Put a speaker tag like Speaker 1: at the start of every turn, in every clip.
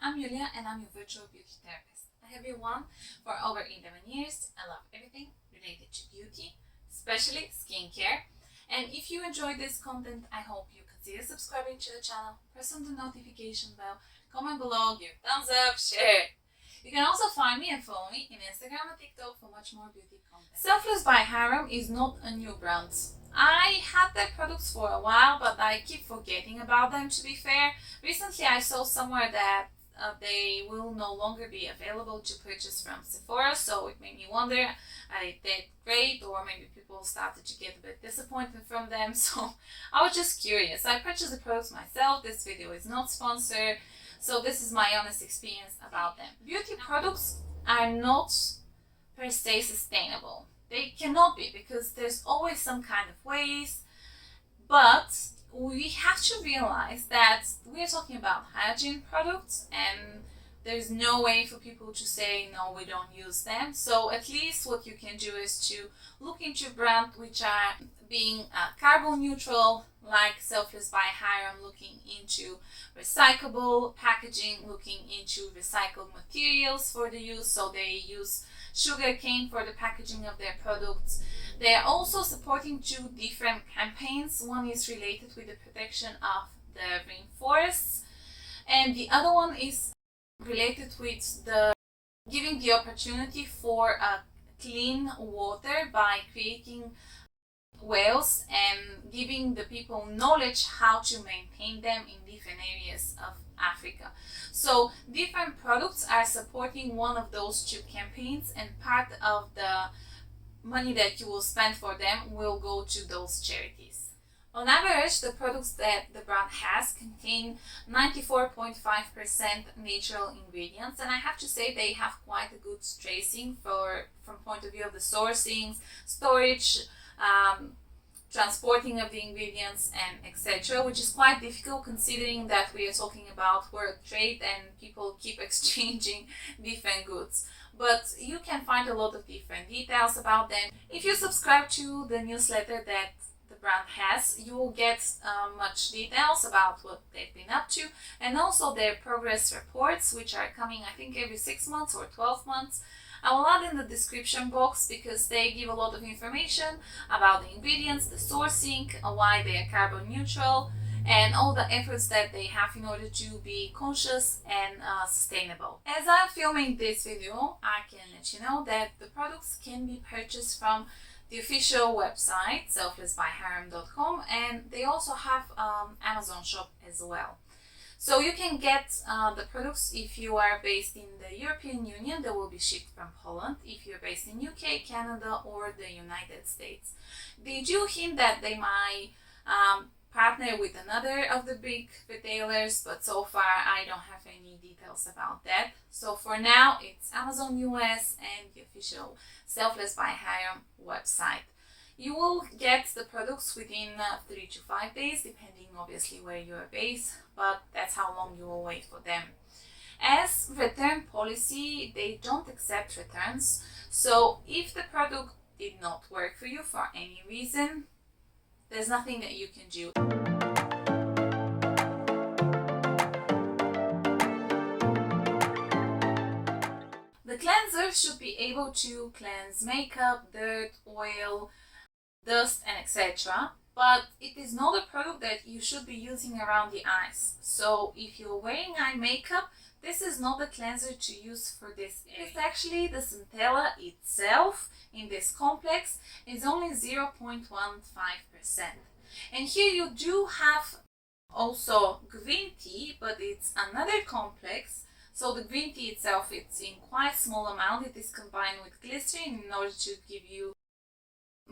Speaker 1: I'm Julia and I'm your virtual beauty therapist. I have been one for over 11 years. I love everything related to beauty, especially skincare. And if you enjoyed this content, I hope you consider subscribing to the channel, press on the notification bell, comment below, give thumbs up, share. You can also find me and follow me in Instagram and TikTok for much more beauty content. Selfless by Hyram is not a new brand. I had their products for a while, but I keep forgetting about them, to be fair. Recently I saw somewhere that they will no longer be available to purchase from Sephora, so it made me wonder, are they great, or maybe people started to get a bit disappointed from them, so I was just curious. I purchased the products myself. This video is not sponsored, so this is my honest experience about them. Beauty products are not per se sustainable. They cannot be, because there's always some kind of waste, but we have to realize that we're talking about hygiene products and there's no way for people to say no, we don't use them. So at least what you can do is to look into brands which are being carbon neutral, like Selfless by Hyram, looking into recyclable packaging, looking into recycled materials for the use, so they use sugar cane for the packaging of their products. They are also supporting two different campaigns. One is related with the protection of the rainforests, and the other one is related with the giving the opportunity for clean water by creating wells and giving the people knowledge how to maintain them in different areas of Africa. So different products are supporting one of those two campaigns, and part of the money that you will spend for them will go to those charities. On average, the products that the brand has contain 94.5% natural ingredients, and I have to say they have quite a good tracing from point of view of the sourcing, storage, transporting of the ingredients, and etc., which is quite difficult considering that we are talking about world trade and people keep exchanging different goods. But you can find a lot of different details about them. If you subscribe to the newsletter that the brand has, you will get much details about what they've been up to, and also their progress reports, which are coming I think every 6 months or 12 months. I will add in the description box because they give a lot of information about the ingredients, the sourcing, why they are carbon neutral, and all the efforts that they have in order to be conscious and sustainable. As I'm filming this video, I can let you know that the products can be purchased from the official website, selflessbyhyram.com, and they also have Amazon shop as well. So you can get the products if you are based in the European Union. They will be shipped from Holland. If you're based in UK, Canada, or the United States. They do hint that they might partner with another of the big retailers, but so far I don't have any details about that. So for now, it's Amazon US and the official Selfless by Hyram website. You will get the products within 3 to 5 days, depending obviously where you are based, but that's how long you will wait for them. As return policy, they don't accept returns, so if the product did not work for you for any reason, there's nothing that you can do. The cleanser should be able to cleanse makeup, dirt, oil, dust, and etc. But it is not a product that you should be using around the eyes. So if you're wearing eye makeup, this is not the cleanser to use for this area. It's actually the Centella itself in this complex is only 0.15%. And here you do have also green tea, but it's another complex. So the green tea itself, it's in quite small amount. It is combined with glycerin in order to give you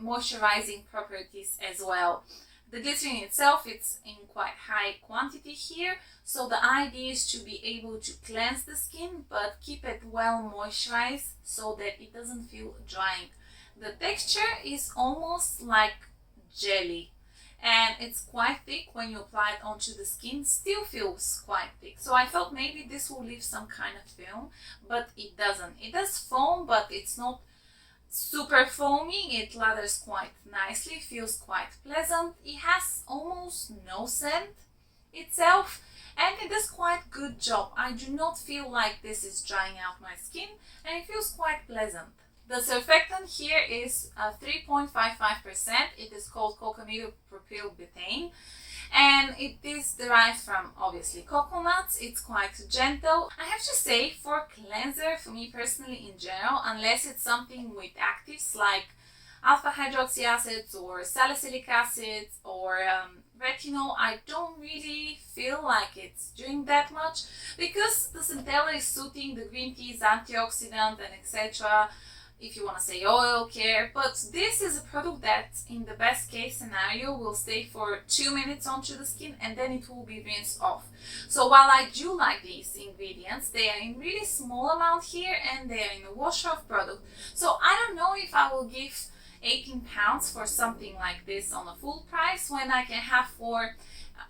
Speaker 1: moisturizing properties as well. The glycerin itself, it's in quite high quantity here, so the idea is to be able to cleanse the skin but keep it well moisturized so that it doesn't feel drying. The texture is almost like jelly, and it's quite thick. When you apply it onto the skin, still feels quite thick. So I thought maybe this will leave some kind of film, but it doesn't. It does foam, but it's not super foamy. It lathers quite nicely, feels quite pleasant. It has almost no scent itself, and it does quite good job. I do not feel like this is drying out my skin, and it feels quite pleasant. The surfactant here is 3.55%. It is called cocamidopropylbutane, and it is derived from obviously coconuts. It's quite gentle. I have to say, for cleanser, for me personally in general, unless it's something with actives like alpha hydroxy acids or salicylic acid or retinol, I don't really feel like it's doing that much, because the Centella is suiting the green tea's antioxidant and etc. If you want to say oil care, but this is a product that in the best case scenario will stay for 2 minutes onto the skin and then it will be rinsed off. So while I do like these ingredients, they are in really small amount here and they are in a wash off product. So I don't know if I will give £18 for something like this on a full price when I can have for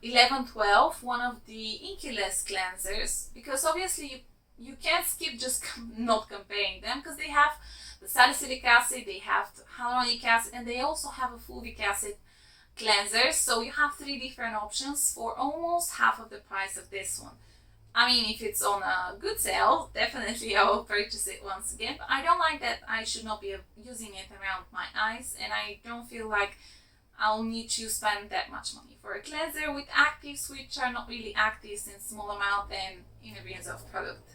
Speaker 1: 11-12 one of the inky-less cleansers, because obviously you can't skip just not comparing them, because they have the salicylic acid, they have the hyaluronic acid, and they also have a fulvic acid cleanser. So you have 3 different options for almost half of the price of this one. I mean, if it's on a good sale, definitely I will purchase it once again. But I don't like that I should not be using it around my eyes, and I don't feel like I'll need to spend that much money for a cleanser with actives which are not really actives in small amount and in a range of product.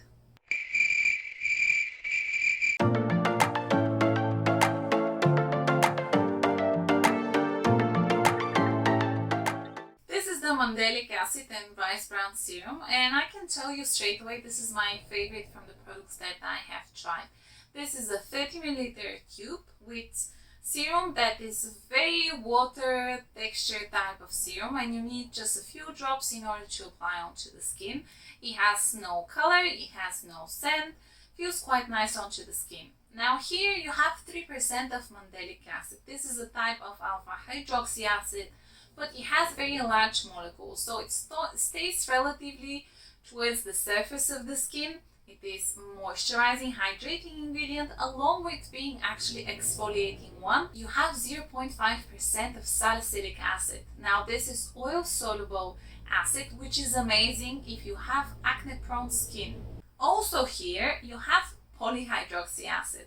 Speaker 1: Mandelic acid and rice bran serum, and I can tell you straight away this is my favorite from the products that I have tried. This is a 30ml tube with serum that is a very water texture type of serum, and you need just a few drops in order to apply onto the skin. It has no color, it has no scent, feels quite nice onto the skin. Now here you have 3% of mandelic acid. This is a type of alpha hydroxy acid, but it has very large molecules, so it stays relatively towards the surface of the skin. It is moisturizing, hydrating ingredient, along with being actually exfoliating one. You have 0.5% of salicylic acid. Now this is oil soluble acid, which is amazing if you have acne prone skin. Also here you have polyhydroxy acid.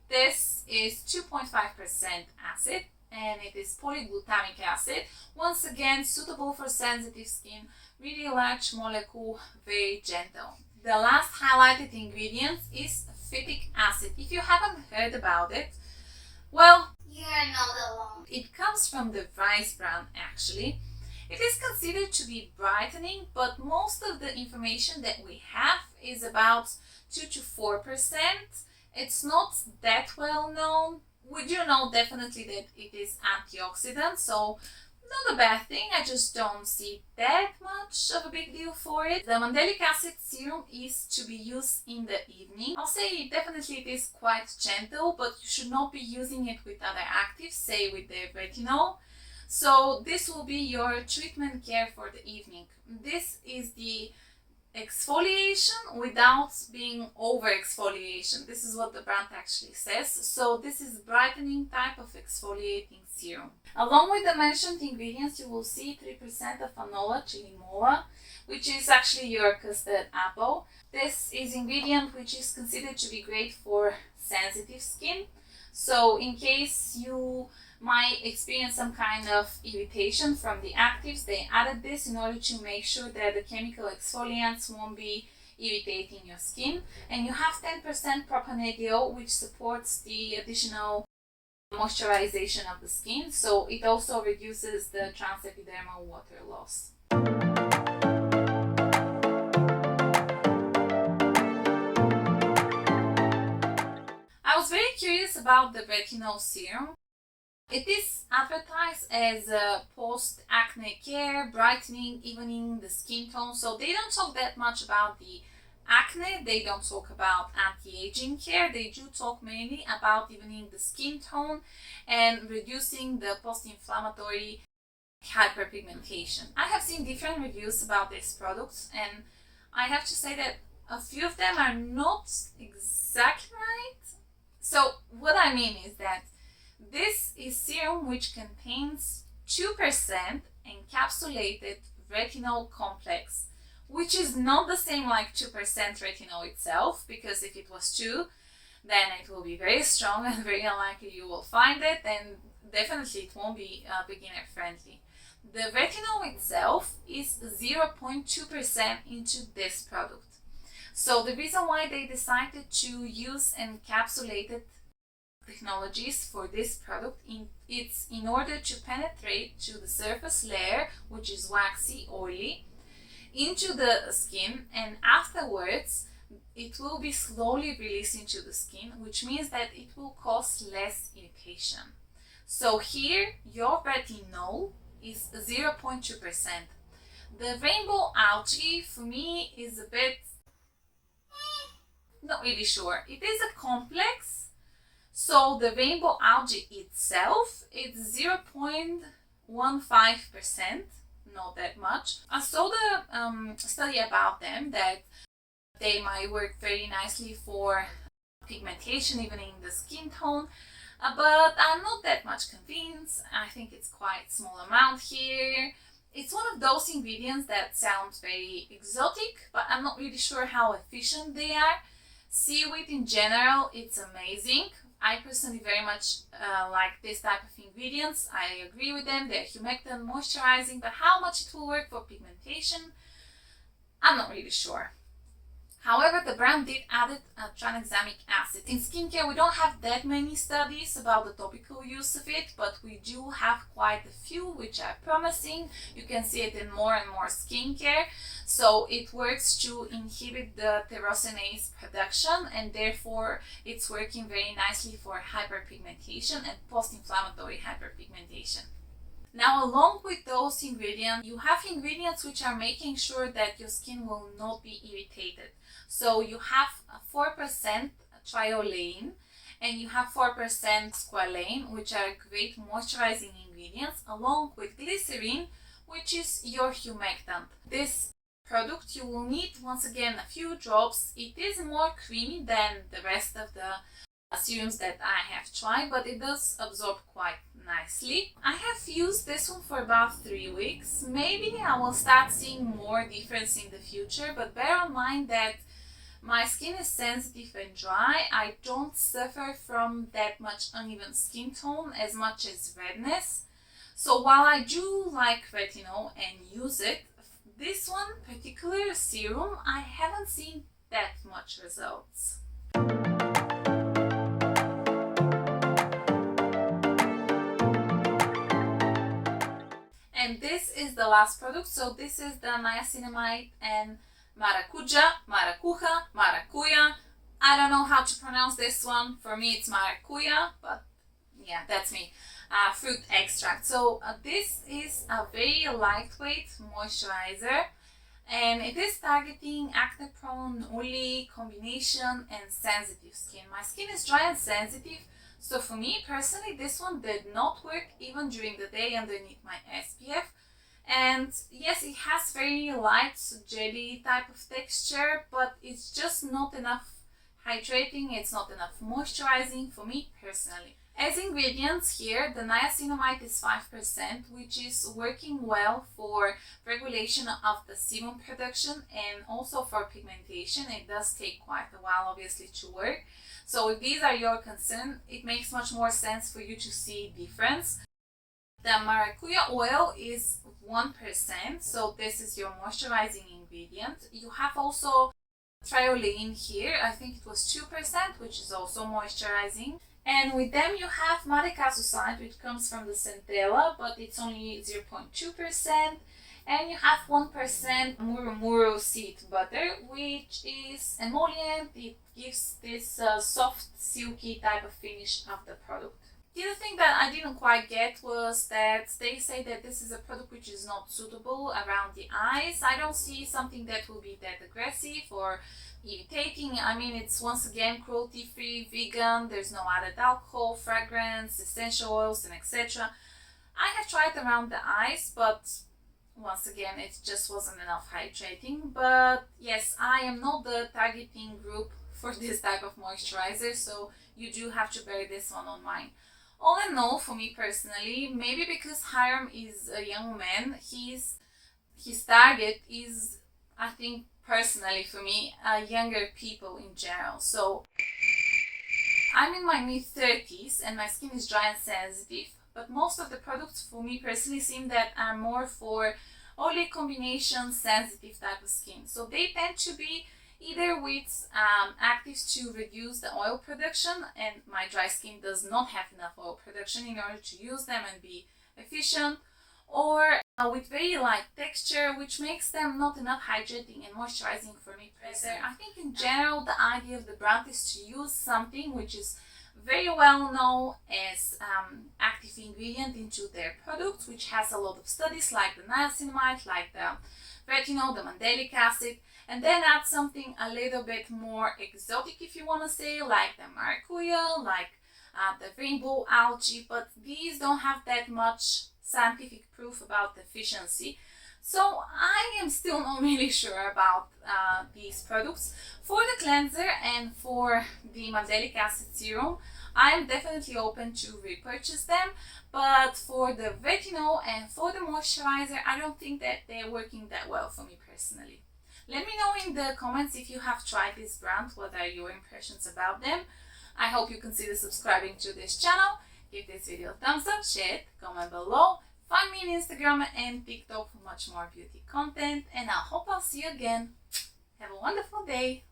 Speaker 1: This is 2.5% acid, and it is polyglutamic acid. Once again, suitable for sensitive skin, really large molecule, very gentle. The last highlighted ingredient is phytic acid. If you haven't heard about it, well,
Speaker 2: you're not alone.
Speaker 1: It comes from the rice bran actually. It is considered to be brightening, but most of the information that we have is about 2 to 4%. It's not that well known. We do know definitely that it is antioxidant, so not a bad thing. I just don't see that much of a big deal for it. The Mandelic acid serum is to be used in the evening. I'll say definitely it is quite gentle, but you should not be using it with other actives, say with the retinol. So this will be your treatment care for the evening. This is the exfoliation without being over exfoliation. This is what the brand actually says. So this is brightening type of exfoliating serum. Along with the mentioned ingredients, you will see 3% of anola chilimola, which is actually your custard apple. This is ingredient which is considered to be great for sensitive skin. So in case you might experience some kind of irritation from the actives, they added this in order to make sure that the chemical exfoliants won't be irritating your skin. And you have 10% propanediol, which supports the additional moisturization of the skin, so it also reduces the transepidermal water loss. I was very curious about the retinol serum. It is advertised as a post-acne care, brightening, evening the skin tone, so they don't talk that much about the acne, they don't talk about anti-aging care, they do talk mainly about evening the skin tone and reducing the post-inflammatory hyperpigmentation. I have seen different reviews about these products, and I have to say that a few of them are not exactly right. So what I mean is that this is serum which contains 2% encapsulated retinol complex, which is not the same like 2% retinol itself, because if it was 2, then it will be very strong and very unlikely you will find it, and definitely it won't be beginner friendly. The retinol itself is 0.2% into this product. So the reason why they decided to use encapsulated technologies for this product, it's in order to penetrate to the surface layer, which is waxy, oily, into the skin, and afterwards it will be slowly released into the skin, which means that it will cause less irritation. So here your retinol is 0.2%. The rainbow algae for me is a bit not really sure. It is a complex, so the rainbow algae itself is 0.15%, not that much. I saw the study about them that they might work very nicely for pigmentation, even in the skin tone, but I'm not that much convinced. I think it's quite small amount here. It's one of those ingredients that sounds very exotic, but I'm not really sure how efficient they are. Seaweed in general, it's amazing. I personally very much like this type of ingredients. I agree with them. They're humectant, moisturizing, but how much it will work for pigmentation, I'm not really sure. However, the brand did add tranexamic acid. In skincare, we don't have that many studies about the topical use of it, but we do have quite a few which are promising. You can see it in more and more skincare. So it works to inhibit the tyrosinase production, and therefore it's working very nicely for hyperpigmentation and post-inflammatory hyperpigmentation. Now, along with those ingredients, you have ingredients which are making sure that your skin will not be irritated. So you have 4% triolein and you have 4% squalane, which are great moisturizing ingredients, along with glycerin, which is your humectant. This product you will need, once again, a few drops. It is more creamy than the rest of the serums that I have tried, but it does absorb quite nicely. I have used this one for about 3 weeks. Maybe I will start seeing more difference in the future, but bear in mind that my skin is sensitive and dry. I don't suffer from that much uneven skin tone as much as redness. So while I do like retinol and use it, this one particular serum, I haven't seen that much results. And this is the last product. So this is the niacinamide and Maracuja. I don't know how to pronounce this one. For me it's Maracuja, but yeah, that's me. Fruit extract. So this is a very lightweight moisturizer, and it is targeting acne prone, oily, combination and sensitive skin. My skin is dry and sensitive, so for me personally this one did not work even during the day underneath my SPF. And yes, it has very light jelly type of texture, but it's just not enough hydrating, it's not enough moisturizing for me personally. As ingredients here, the niacinamide is 5%, which is working well for regulation of the sebum production and also for pigmentation. It does take quite a while obviously to work. So if these are your concern, it makes much more sense for you to see difference. The maracuja oil is 1%, so this is your moisturizing ingredient. You have also triolein here, I think it was 2%, which is also moisturizing. And with them you have maracasoside, which comes from the Centella, but it's only 0.2%. And you have 1% murumuru seed butter, which is emollient. It gives this soft, silky type of finish of the product. The other thing that I didn't quite get was that they say that this is a product which is not suitable around the eyes. I don't see something that will be that aggressive or irritating. I mean, it's once again cruelty-free, vegan, there's no added alcohol, fragrance, essential oils and etc. I have tried around the eyes, but once again it just wasn't enough hydrating. But yes, I am not the targeting group for this type of moisturizer, so you do have to bear this one on mind. All in all, for me personally, maybe because Hyram is a young man, his target is I think personally for me, younger people in general. So I'm in my mid-30s and my skin is dry and sensitive, but most of the products for me personally seem that are more for oily combination sensitive type of skin. So they tend to be either with actives to reduce the oil production, and my dry skin does not have enough oil production in order to use them and be efficient, or with very light texture, which makes them not enough hydrating and moisturizing for me personally. I think in general the idea of the brand is to use something which is very well known as active ingredient into their product, which has a lot of studies like the niacinamide, like the retinol, the mandelic acid, and then add something a little bit more exotic, if you want to say, like the maracuja, like the rainbow algae, but these don't have that much scientific proof about the efficiency. So I am still not really sure about these products. For the cleanser and for the Mandelic acid serum, I am definitely open to repurchase them, but for the retinol and for the moisturizer, I don't think that they're working that well for me personally. Let me know in the comments if you have tried this brand, what are your impressions about them. I hope you consider subscribing to this channel. Give this video a thumbs up, share it, comment below. Find me on Instagram and TikTok for much more beauty content, and I hope I'll see you again. Have a wonderful day.